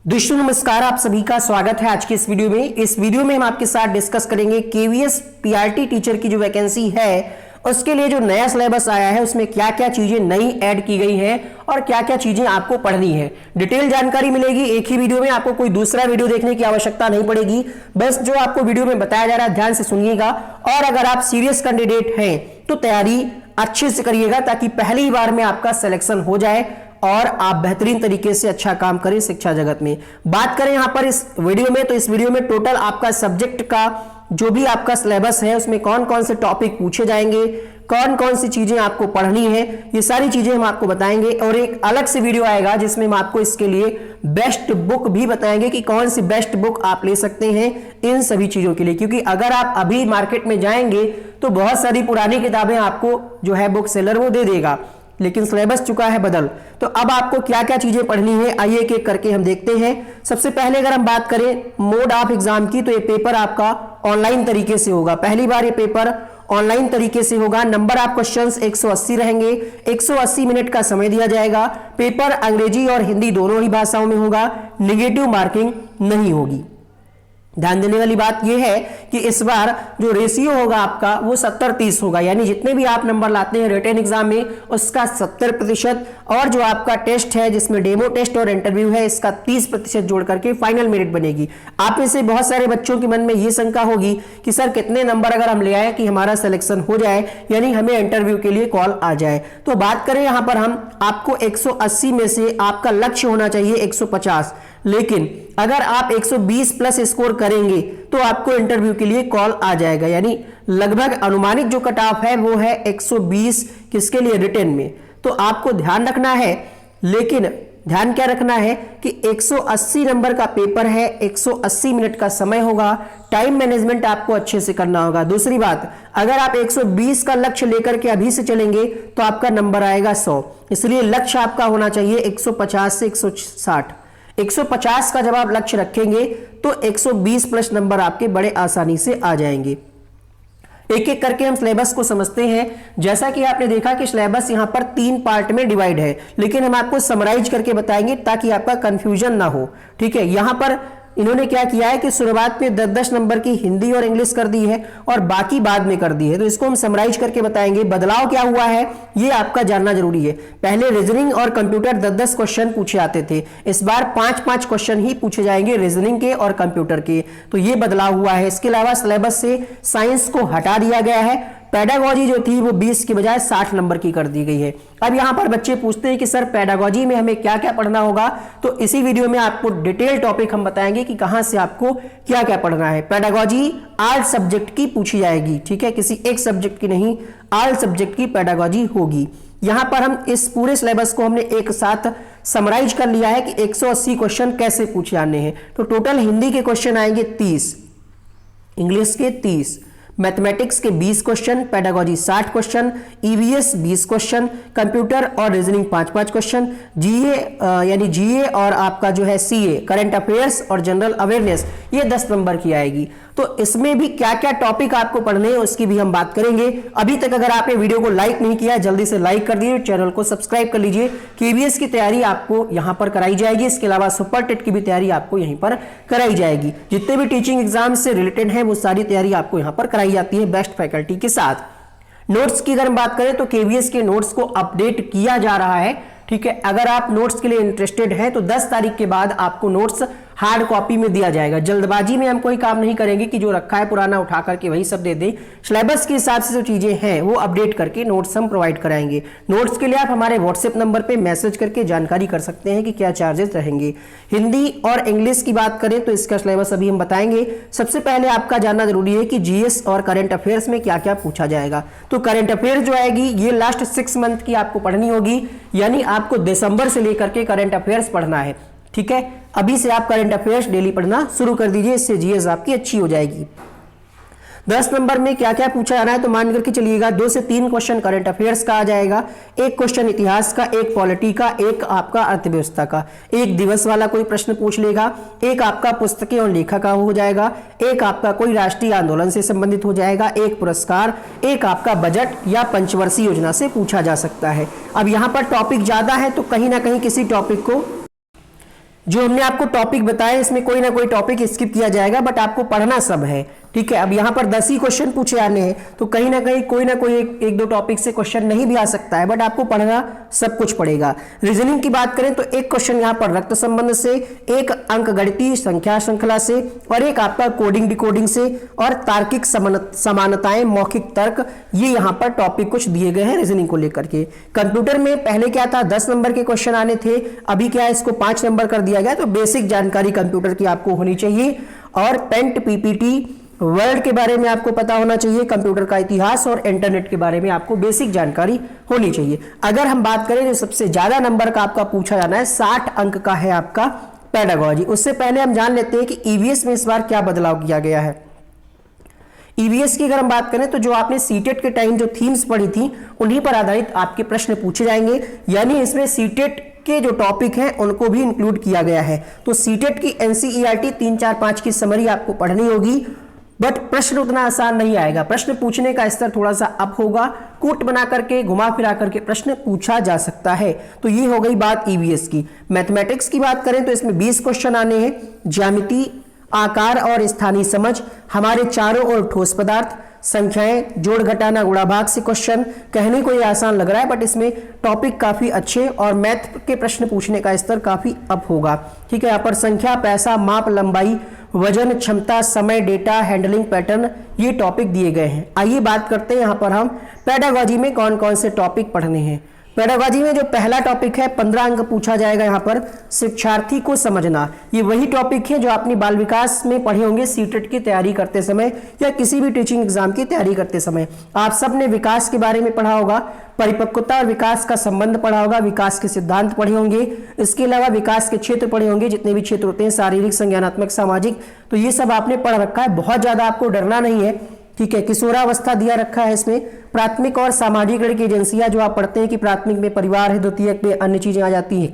दोस्तों नमस्कार, आप सभी का स्वागत है आज की इस वीडियो में। इस वीडियो में हम आपके साथ डिस्कस करेंगे केवीएस पीआरटी टीचर की जो वैकेंसी है उसके लिए जो नया सिलेबस आया है उसमें क्या क्या चीजें नई ऐड की गई हैं और क्या क्या चीजें आपको पढ़नी है। डिटेल जानकारी मिलेगी एक ही वीडियो में, आपको कोई दूसरा वीडियो देखने की आवश्यकता नहीं पड़ेगी। बस जो आपको वीडियो में बताया जा रहा है ध्यान से सुनिएगा, और अगर आप सीरियस कैंडिडेट हैं तो तैयारी अच्छे से करिएगा ताकि पहली बार में आपका सिलेक्शन हो जाए और आप बेहतरीन तरीके से अच्छा काम करें शिक्षा जगत में। बात करें यहां पर इस वीडियो में, तो इस वीडियो में टोटल आपका सब्जेक्ट का जो भी आपका सिलेबस है उसमें कौन कौन से टॉपिक पूछे जाएंगे, कौन कौन सी चीजें आपको पढ़नी है, ये सारी चीजें हम आपको बताएंगे। और एक अलग से वीडियो आएगा जिसमें हम आपको इसके लिए बेस्ट बुक भी बताएंगे कि कौन सी बेस्ट बुक आप ले सकते हैं इन सभी चीजों के लिए। क्योंकि अगर आप अभी मार्केट में जाएंगे तो बहुत सारी पुरानी किताबें आपको जो है बुक सेलर वो दे देगा, लेकिन सिलेबस चुका है बदल। तो अब आपको क्या क्या चीजें पढ़नी है आइए एक एक करके हम देखते हैं। सबसे पहले अगर हम बात करें मोड ऑफ एग्जाम की, तो ये पेपर आपका ऑनलाइन तरीके से होगा। पहली बार ये पेपर ऑनलाइन तरीके से होगा। नंबर ऑफ क्वेश्चंस 180 रहेंगे, 180 मिनट का समय दिया जाएगा। पेपर अंग्रेजी और हिंदी दोनों ही भाषाओं में होगा। निगेटिव मार्किंग नहीं होगी। ध्यान देने वाली बात यह है कि इस बार जो रेशियो होगा आपका वो 70-30 होगा, यानी जितने भी आप नंबर लाते हैं रिटन एग्जाम में उसका 70%, और जो आपका टेस्ट है जिसमें डेमो टेस्ट और इंटरव्यू है इसका 30% जोड़ करके फाइनल मेरिट बनेगी। आप में से बहुत सारे बच्चों के मन में ये शंका होगी कि सर कितने नंबर अगर हम ले आए कि हमारा सिलेक्शन हो जाए, यानी हमें इंटरव्यू के लिए कॉल आ जाए। तो बात करें यहां पर हम आपको 180 में से आपका लक्ष्य होना चाहिए 150, लेकिन अगर आप 120 प्लस स्कोर करेंगे तो आपको इंटरव्यू के लिए कॉल आ जाएगा। यानी लगभग अनुमानित जो कट ऑफ है वो है 120 किसके लिए, रिटन में। तो आपको ध्यान रखना है, लेकिन ध्यान क्या रखना है कि 180 नंबर का पेपर है, 180 मिनट का समय होगा। टाइम मैनेजमेंट आपको अच्छे से करना होगा। दूसरी बात, अगर आप 120 का लक्ष्य लेकर के अभी से चलेंगे तो आपका नंबर आएगा 100, इसलिए लक्ष्य आपका होना चाहिए 150 से 160। 150 का जब आप लक्ष्य रखेंगे तो 120 प्लस नंबर आपके बड़े आसानी से आ जाएंगे। एक एक करके हम सिलेबस को समझते हैं। जैसा कि आपने देखा कि सिलेबस यहां पर 3 पार्ट में डिवाइड है, लेकिन हम आपको समराइज करके बताएंगे ताकि आपका कंफ्यूजन ना हो। ठीक है, यहां पर इन्होंने क्या किया है कि शुरुआत में 10-10 नंबर की हिंदी और इंग्लिश कर दी है और बाकी बाद में कर दी है। तो इसको हम समराइज करके बताएंगे। बदलाव क्या हुआ है ये आपका जानना जरूरी है। पहले रीजनिंग और कंप्यूटर 10-10 क्वेश्चन पूछे आते थे, इस बार 5-5 क्वेश्चन ही पूछे जाएंगे रीजनिंग के और कंप्यूटर के। तो ये बदलाव हुआ है। इसके अलावा सिलेबस से साइंस को हटा दिया गया है। पेडागोजी जो थी वो 20 की बजाय 60 नंबर की कर दी गई है। अब यहां पर बच्चे पूछते हैं कि सर पेडागोजी में हमें क्या क्या पढ़ना होगा, तो इसी वीडियो में आपको डिटेल टॉपिक हम बताएंगे कि कहां से आपको क्या क्या पढ़ना है। पेडागोजी ऑल सब्जेक्ट की पूछी जाएगी, ठीक है, किसी एक सब्जेक्ट की नहीं, ऑल सब्जेक्ट की पेडागोजी होगी। यहां पर हम इस पूरे सिलेबस को हमने एक साथ समराइज कर लिया है कि 180 क्वेश्चन कैसे पूछे आने हैं। तो टोटल हिंदी के क्वेश्चन आएंगे 30, इंग्लिश के 30, मैथमेटिक्स के 20 question, pedagogy 60 question, EVS 20 question, computer और रीजनिंग 5-5 क्वेश्चन, जीए यानी जीए और आपका जो है सीए करंट अफेयर्स और जनरल अवेयरनेस ये 10 नंबर की आएगी। तो इसमें भी क्या क्या टॉपिक आपको पढ़ने हैं उसकी भी हम बात करेंगे। अभी तक अगर आपने वीडियो को लाइक नहीं किया जल्दी से लाइक कर दीजिए, चैनल को सब्सक्राइब कर लीजिए। केवीएस की तैयारी आपको यहां पर कराई जाएगी, इसके अलावा सुपर टेट की भी तैयारी आपको यहीं पर कराई जाएगी। जितने भी टीचिंग एग्जाम से रिलेटेड है वो सारी तैयारी आपको यहां पर कराई जाती है बेस्ट फैकल्टी के साथ। नोट्स की अगर हम बात करें तो केवीएस के नोट्स को अपडेट किया जा रहा है। ठीक है, अगर आप नोट्स के लिए इंटरेस्टेड हैं तो 10 तारीख के बाद आपको नोट्स हार्ड कॉपी में दिया जाएगा। जल्दबाजी में हम कोई काम नहीं करेंगे कि जो रखा है पुराना उठा करके वही सब दे दें। सिलेबस के हिसाब से जो चीजें हैं वो अपडेट करके नोट्स हम प्रोवाइड कराएंगे। नोट्स के लिए आप हमारे व्हाट्सएप नंबर पे मैसेज करके जानकारी कर सकते हैं कि क्या चार्जेस रहेंगे। हिंदी और इंग्लिश की बात करें तो इसका सिलेबस अभी हम बताएंगे। सबसे पहले आपका जानना जरूरी है कि जीएस और करंट अफेयर्स में क्या क्या पूछा जाएगा। तो करंट अफेयर्स जो आएगी ये लास्ट 6 मंथ की आपको पढ़नी होगी, यानी आपको दिसंबर से लेकर के करंट अफेयर्स पढ़ना है। ठीक है, अभी से आप करंट अफेयर्स डेली पढ़ना शुरू कर दीजिए, इससे जीएस आपकी अच्छी हो जाएगी। 10 नंबर में क्या क्या पूछा जा रहा है तो मान करके चलिएगा 2 से 3 क्वेश्चन करंट अफेयर्स का आ जाएगा, 1 क्वेश्चन इतिहास का, 1 पॉलिटी का, 1 आपका अर्थव्यवस्था का, 1 दिवस वाला कोई प्रश्न पूछ लेगा, 1 आपका पुस्तकें और लेखा का हो जाएगा, 1 आपका कोई राष्ट्रीय आंदोलन से संबंधित हो जाएगा, 1 पुरस्कार, 1 आपका बजट या पंचवर्षीय योजना से पूछा जा सकता है। अब यहां पर टॉपिक ज्यादा है तो कहीं ना कहीं किसी टॉपिक को जो हमने आपको टॉपिक बताए इसमें कोई ना कोई टॉपिक स्किप किया जाएगा, बट आपको पढ़ना सब है, ठीक है। अब यहाँ पर 10 ही क्वेश्चन पूछे आने हैं, तो कहीं ना कहीं कोई ना कोई एक दो टॉपिक से क्वेश्चन नहीं भी आ सकता है, बट आपको पढ़ना सब कुछ पड़ेगा। रीजनिंग की बात करें तो एक क्वेश्चन यहाँ पर रक्त संबंध से, एक अंक गणितीय संख्या श्रृंखला से, और एक आपका कोडिंग डिकोडिंग से, और तार्किक समानताएं, मौखिक तर्क, ये यहाँ पर टॉपिक कुछ दिए गए हैं रीजनिंग को लेकर के। कंप्यूटर में पहले क्या था, 10 नंबर के क्वेश्चन आने थे, अभी क्या है इसको 5 नंबर कर दिया गया। तो बेसिक जानकारी कंप्यूटर की आपको होनी चाहिए, और पेंट, पीपीटी, वर्ड के बारे में आपको पता होना चाहिए, कंप्यूटर का इतिहास और इंटरनेट के बारे में आपको बेसिक जानकारी होनी चाहिए। अगर हम बात करें जो सबसे ज्यादा नंबर का आपका पूछा जाना है, 60 अंक का है आपका पेडागोजी। उससे पहले हम जान लेते हैं कि ईवीएस में इस बार क्या बदलाव किया गया है। ईवीएस की अगर हम बात करें तो जो आपने सीटेट के टाइम जो थीम्स पढ़ी थी उन्हीं पर आधारित आपके प्रश्न पूछे जाएंगे, यानी इसमें सीटेट के जो टॉपिक हैं उनको भी इंक्लूड किया गया है। तो सीटेट की एनसीईआरटी 3, 4, 5 की समरी आपको पढ़नी होगी, बट प्रश्न उतना आसान नहीं आएगा। प्रश्न पूछने का स्तर थोड़ा सा अप होगा, कूट बना करके, घुमा फिरा करके प्रश्न पूछा जा सकता है। तो ये हो गई बात ईवीएस की। मैथमेटिक्स की बात करें तो इसमें 20 क्वेश्चन आने हैं, ज्यामिति, आकार और स्थानीय समझ, हमारे चारों ओर ठोस पदार्थ, संख्याएं, जोड़ घटाना गुणा भाग से क्वेश्चन। कहने को ये आसान लग रहा है, बट इसमें टॉपिक काफी अच्छे और मैथ के प्रश्न पूछने का स्तर काफी अप होगा, ठीक है। यहाँ पर संख्या, पैसा, माप, लंबाई, वजन, क्षमता, समय, डेटा, हैंडलिंग पैटर्न, ये टॉपिक दिए गए हैं। आइए बात करते हैं यहाँ पर हम पेडागोजी में कौन कौन से टॉपिक पढ़ने हैं। पेडागोजी में जो पहला टॉपिक है 15 अंक पूछा जाएगा यहाँ पर, शिक्षार्थी को समझना। ये वही टॉपिक है जो आपने बाल विकास में पढ़े होंगे सीटेट की तैयारी करते समय या किसी भी टीचिंग एग्जाम की तैयारी करते समय। आप सबने विकास के बारे में पढ़ा होगा, परिपक्वता और विकास का संबंध पढ़ा होगा, विकास के सिद्धांत पढ़े होंगे, इसके अलावा विकास के क्षेत्र पढ़े होंगे, जितने भी क्षेत्र होते हैं शारीरिक, संज्ञानात्मक, सामाजिक, तो ये सब आपने पढ़ रखा है। बहुत ज्यादा आपको डरना नहीं है, ठीक है। किशोरावस्था दिया रखा है इसमें, प्राथमिक और सामाजिक ऋण की एजेंसियां, जो आप पढ़ते हैं कि प्राथमिक में परिवार है, द्वितीयक में अन्य चीजें आ जाती हैं,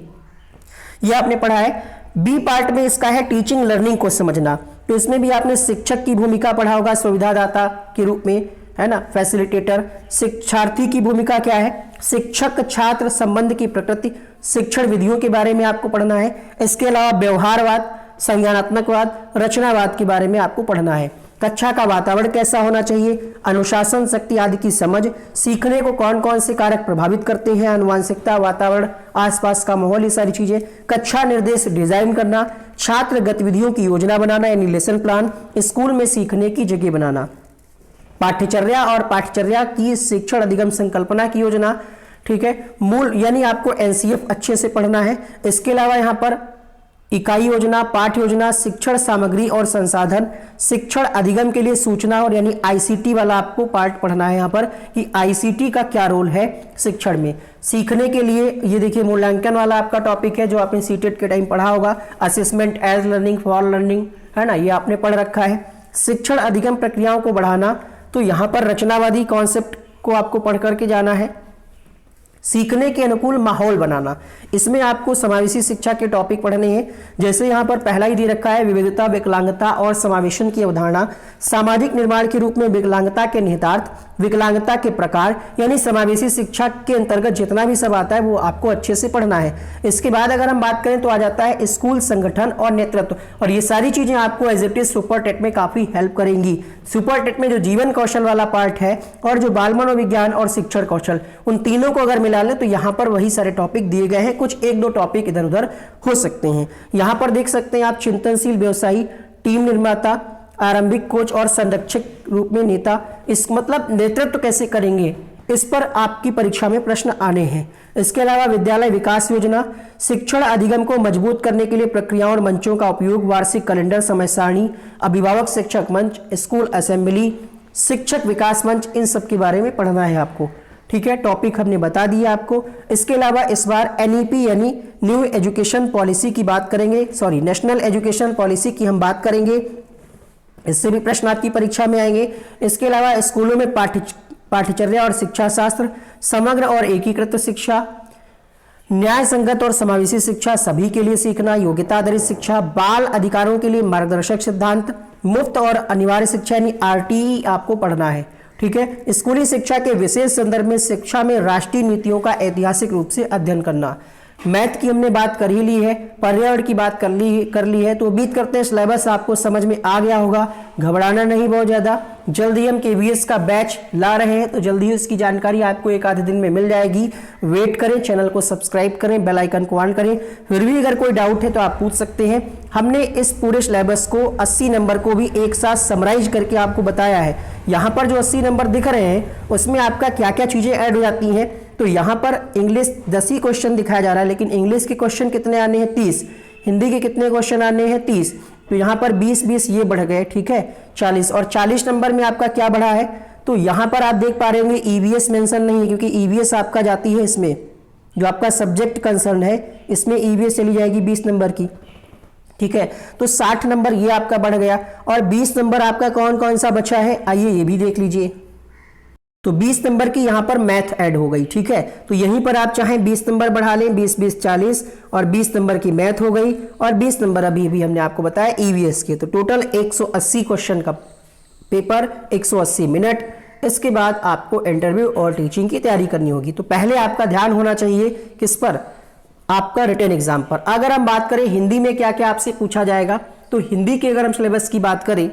यह आपने पढ़ा है। बी पार्ट में इसका है टीचिंग लर्निंग को समझना, तो इसमें भी आपने शिक्षक की भूमिका पढ़ा होगा सुविधादाता के रूप में, है ना, फैसिलिटेटर। शिक्षार्थी की भूमिका क्या है, शिक्षक छात्र संबंध की प्रकृति, शिक्षण विधियों के बारे में आपको पढ़ना है। इसके अलावा व्यवहारवाद, संज्ञानात्मकवाद, रचनावाद के बारे में आपको पढ़ना है। कक्षा का वातावरण कैसा होना चाहिए, अनुशासन, शक्ति आदि की समझ, सीखने को कौन कौन से कारक प्रभावित करते हैं, आनुवांशिकता, वातावरण, आसपास का माहौल, ये सारी चीजें। कक्षा निर्देश डिजाइन करना, छात्र गतिविधियों की योजना बनाना यानी लेसन प्लान, स्कूल में सीखने की जगह बनाना, पाठ्यचर्या और पाठ्यचर्या की शिक्षण अधिगम संकल्पना की योजना, ठीक है। मूल यानी आपको एनसीएफ अच्छे से पढ़ना है। इसके अलावा यहाँ पर इकाई योजना, पाठ योजना, शिक्षण सामग्री और संसाधन, शिक्षण अधिगम के लिए सूचना और यानी आईसीटी वाला आपको पार्ट पढ़ना है यहाँ पर कि आईसीटी का क्या रोल है शिक्षण में। सीखने के लिए ये देखिए मूल्यांकन वाला आपका टॉपिक है जो आपने सीटेट के टाइम पढ़ा होगा, assessment as learning for learning, है ना, ये आपने पढ़ रखा है। शिक्षण अधिगम प्रक्रियाओं को बढ़ाना, तो यहाँ पर रचनावादी कॉन्सेप्ट को आपको पढ़ करके जाना है। सीखने के अनुकूल माहौल बनाना, इसमें आपको समावेशी शिक्षा के टॉपिक पढ़ने हैं। जैसे यहाँ पर पहला ही दे रखा है विविधता, विकलांगता और समावेशन की अवधारणा, सामाजिक निर्माण के रूप में विकलांगता के निहितार्थ, विकलांगता के प्रकार, यानी समावेशी शिक्षा के अंतर्गत जितना भी सब आता है वो आपको अच्छे से पढ़ना है। इसके बाद अगर हम बात करें तो आ जाता है स्कूल संगठन और नेतृत्व, और ये सारी चीजें आपको as it is super TET में काफी हेल्प करेंगी। सुपर टेट में जो जीवन कौशल वाला पार्ट है और जो बाल मनोविज्ञान और शिक्षण कौशल, उन तीनों को अगर मिला ले तो यहाँ पर वही सारे टॉपिक दिए गए हैं। कुछ एक दो टॉपिक इधर उधर हो सकते हैं। यहाँ पर देख सकते हैं आप चिंतनशील व्यवसायी, टीम निर्माता, आरंभिक कोच और संरक्षक रूप में नेता, इस मतलब नेतृत्व कैसे करेंगे, इस पर आपकी परीक्षा में प्रश्न आने हैं। इसके अलावा विद्यालय विकास योजना, शिक्षण अधिगम को मजबूत करने के लिए प्रक्रियाओं और मंचों का उपयोग, वार्षिक कैलेंडर, समय सारणी, अभिभावक शिक्षक मंच, स्कूल असेंबली, शिक्षक विकास मंच, इन सब के बारे में पढ़ना है आपको, ठीक है। टॉपिक हमने बता दिया आपको। इसके अलावा इस बार एनईपी यानी न्यू एजुकेशन पॉलिसी की बात करेंगे, सॉरी नेशनल एजुकेशन पॉलिसी की हम बात करेंगे, इससे भी प्रश्न आपकी परीक्षा में आएंगे। इसके अलावा स्कूलों में पाठ्यचर्या और शिक्षा शास्त्र, समग्र और एकीकृत शिक्षा, न्याय संगत और समावेशी शिक्षा, सभी के लिए सीखना, योग्यता आधारित शिक्षा, बाल अधिकारों के लिए मार्गदर्शक सिद्धांत, मुफ्त और अनिवार्य शिक्षा यानी आरटीई आपको पढ़ना है, ठीक है। स्कूली शिक्षा के विशेष संदर्भ में शिक्षा में राष्ट्रीय नीतियों का ऐतिहासिक रूप से अध्ययन करना, मैथ की हमने बात कर ही ली है, पर्यावरण की बात कर ली है। तो उम्मीद करते हैं सिलेबस आपको समझ में आ गया होगा। घबराना नहीं बहुत ज़्यादा, जल्दी हम केवीएस का बैच ला रहे हैं, तो जल्दी उसकी जानकारी आपको एक आधे दिन में मिल जाएगी। वेट करें, चैनल को सब्सक्राइब करें, बेल आइकन को ऑन करें। फिर भी अगर कोई डाउट है तो आप पूछ सकते हैं। हमने इस पूरे सिलेबस को 80 नंबर को भी एक साथ समराइज करके आपको बताया है। यहाँ पर जो 80 नंबर दिख रहे हैं उसमें आपका क्या क्या चीज़ें ऐड हो जाती हैं। तो यहाँ पर इंग्लिश 10 ही क्वेश्चन दिखाया जा रहा है, लेकिन इंग्लिश के क्वेश्चन कितने आने हैं 30, हिंदी के कितने क्वेश्चन आने हैं 30। तो यहाँ पर 20 ये बढ़ गए, ठीक है 40। और 40 नंबर में आपका क्या बढ़ा है, तो यहाँ पर आप देख पा रहे होंगे ईवीएस मेंशन नहीं है, क्योंकि ईवीएस आपका जाती है इसमें, जो आपका सब्जेक्ट कंसर्न है इसमें ईवीएस चली जाएगी 20 नंबर की, ठीक है। तो 60 नंबर ये आपका बढ़ गया। और 20 नंबर आपका कौन कौन सा बचा है, आइए ये भी देख लीजिए। तो 20 नंबर की यहां पर मैथ ऐड हो गई, ठीक है। तो यहीं पर आप चाहें 20 नंबर बढ़ा लें, 20 40, और 20 नंबर की मैथ हो गई, और 20 नंबर अभी हमने आपको बताया ईवीएस के। तो टोटल 180 क्वेश्चन का पेपर, 180 मिनट। इसके बाद आपको इंटरव्यू और टीचिंग की तैयारी करनी होगी। तो पहले आपका ध्यान होना चाहिए किस पर, आपका रिटन एग्जाम पर। अगर हम बात करें हिंदी में क्या क्या आपसे पूछा जाएगा, तो हिंदी के अगर हम सिलेबस की बात करें,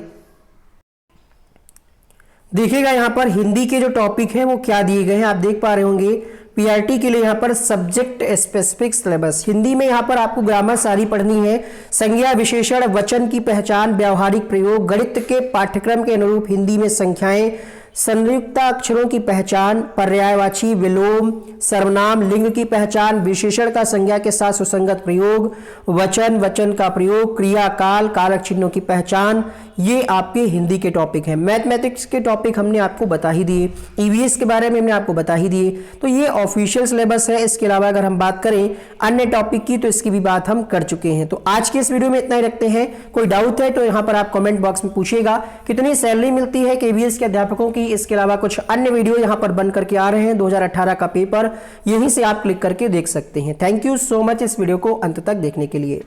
देखिएगा यहां पर हिंदी के जो टॉपिक हैं वो क्या दिए गए हैं, आप देख पा रहे होंगे। पीआरटी के लिए यहां पर सब्जेक्ट स्पेसिफिक सिलेबस, हिंदी में यहां पर आपको ग्रामर सारी पढ़नी है, संज्ञा विशेषण वचन की पहचान व्यावहारिक प्रयोग, गणित के पाठ्यक्रम के अनुरूप हिंदी में संख्याएं, संयुक्त अक्षरों की पहचान, पर्यायवाची, विलोम, सर्वनाम, लिंग की पहचान, विशेषण का संज्ञा के साथ सुसंगत प्रयोग, वचन का प्रयोग, क्रिया काल, कारक चिन्हों की पहचान, ये आपके हिंदी के टॉपिक हैं। मैथमेटिक्स के टॉपिक हमने आपको बता ही दिए, ईवीएस के बारे में हमने आपको बता ही दिए। तो ये ऑफिशियल सिलेबस है। इसके अलावा अगर हम बात करें अन्य टॉपिक की, तो इसकी भी बात हम कर चुके हैं। तो आज के इस वीडियो में इतना ही रखते हैं। कोई डाउट है तो यहाँ पर आप कमेंट बॉक्स में पूछिएगा। कितनी सैलरी मिलती है केवीएस के अध्यापकों की, इसके अलावा कुछ अन्य वीडियो यहाँ पर बन करके आ रहे हैं। 2018 का पेपर यहीं से आप क्लिक करके देख सकते हैं। थैंक यू सो मच इस वीडियो को अंत तक देखने के लिए।